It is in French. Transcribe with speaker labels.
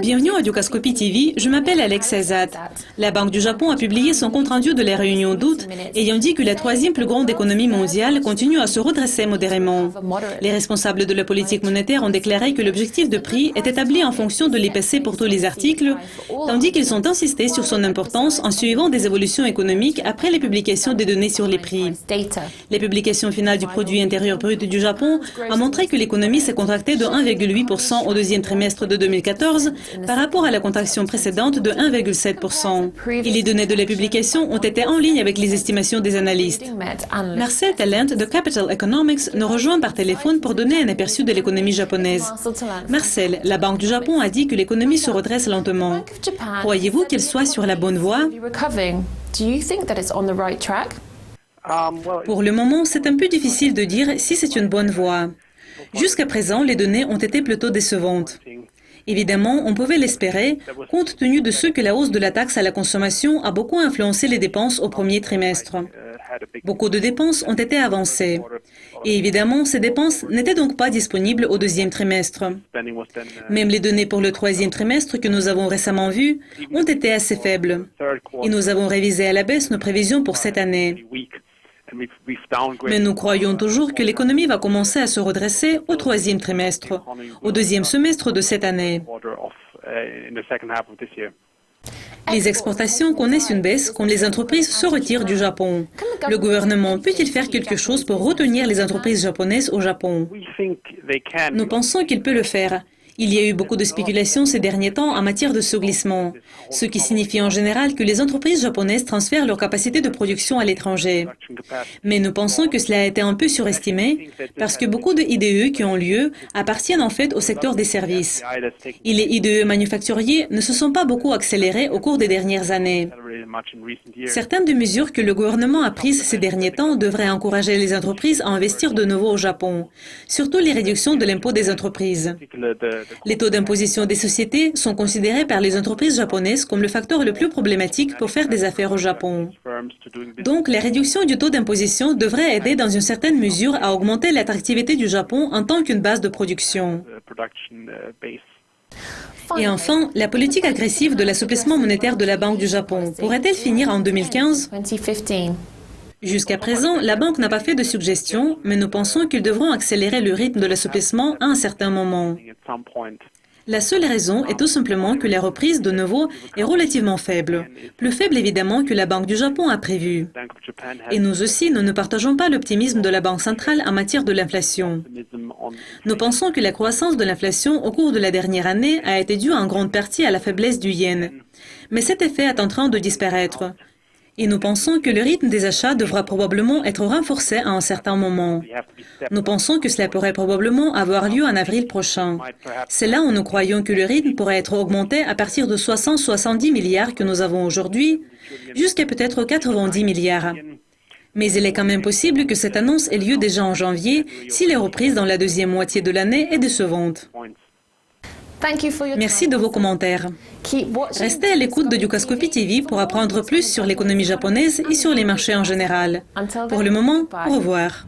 Speaker 1: Bienvenue à Dukascopy TV, je m'appelle Alex Azad. La Banque du Japon a publié son compte-rendu de la réunion d'août, ayant dit que la troisième plus grande économie mondiale continue à se redresser modérément. Les responsables de la politique monétaire ont déclaré que l'objectif de prix est établi en fonction de l'IPC pour tous les articles, tandis qu'ils ont insisté sur son importance en suivant des évolutions économiques après les publications des données sur les prix. Les publications finales du produit intérieur brut du Japon ont montré que l'économie s'est contractée de 1,8% au deuxième trimestre de 2014 par rapport à la contraction précédente de 1,7%. Et les données de la publication ont été en ligne avec les estimations des analystes. Marcel Talent de Capital Economics nous rejoint par téléphone pour donner un aperçu de l'économie japonaise. Marcel, la Banque du Japon a dit que l'économie se redresse lentement. Croyez-vous qu'elle soit sur la bonne voie? Pour le moment, c'est un peu difficile de dire si c'est une bonne voie. Jusqu'à présent, les données ont été plutôt décevantes. Évidemment, on pouvait l'espérer, compte tenu de ce que la hausse de la taxe à la consommation a beaucoup influencé les dépenses au premier trimestre. Beaucoup de dépenses ont été avancées. Et évidemment, ces dépenses n'étaient donc pas disponibles au deuxième trimestre. Même les données pour le troisième trimestre que nous avons récemment vues ont été assez faibles. Et nous avons révisé à la baisse nos prévisions pour cette année. Mais nous croyons toujours que l'économie va commencer à se redresser au troisième trimestre, au deuxième semestre de cette année. Les exportations connaissent une baisse quand les entreprises se retirent du Japon. Le gouvernement peut-il faire quelque chose pour retenir les entreprises japonaises au Japon? Nous pensons qu'il peut le faire. Il y a eu beaucoup de spéculations ces derniers temps en matière de ce glissement, ce qui signifie en général que les entreprises japonaises transfèrent leur capacité de production à l'étranger. Mais nous pensons que cela a été un peu surestimé parce que beaucoup de IDE qui ont lieu appartiennent en fait au secteur des services. Et les IDE manufacturiers ne se sont pas beaucoup accélérés au cours des dernières années. Certaines des mesures que le gouvernement a prises ces derniers temps devraient encourager les entreprises à investir de nouveau au Japon, surtout les réductions de l'impôt des entreprises. Les taux d'imposition des sociétés sont considérés par les entreprises japonaises comme le facteur le plus problématique pour faire des affaires au Japon. Donc, la réduction du taux d'imposition devrait aider dans une certaine mesure à augmenter l'attractivité du Japon en tant qu'une base de production. Et enfin, la politique agressive de l'assouplissement monétaire de la Banque du Japon pourrait-elle finir en 2015? Jusqu'à présent, la Banque n'a pas fait de suggestions, mais nous pensons qu'ils devront accélérer le rythme de l'assouplissement à un certain moment. La seule raison est tout simplement que la reprise, de nouveau, est relativement faible. Plus faible évidemment que la Banque du Japon a prévu. Et nous aussi, nous ne partageons pas l'optimisme de la Banque centrale en matière de l'inflation. Nous pensons que la croissance de l'inflation au cours de la dernière année a été due en grande partie à la faiblesse du yen. Mais cet effet est en train de disparaître. Et nous pensons que le rythme des achats devra probablement être renforcé à un certain moment. Nous pensons que cela pourrait probablement avoir lieu en avril prochain. C'est là où nous croyons que le rythme pourrait être augmenté à partir de 60-70 milliards que nous avons aujourd'hui, jusqu'à peut-être 90 milliards. Mais il est quand même possible que cette annonce ait lieu déjà en janvier si les reprises dans la deuxième moitié de l'année est décevante. Merci de vos commentaires. Restez à l'écoute de Dukascopy TV pour apprendre plus sur l'économie japonaise et sur les marchés en général. Pour le moment, au revoir.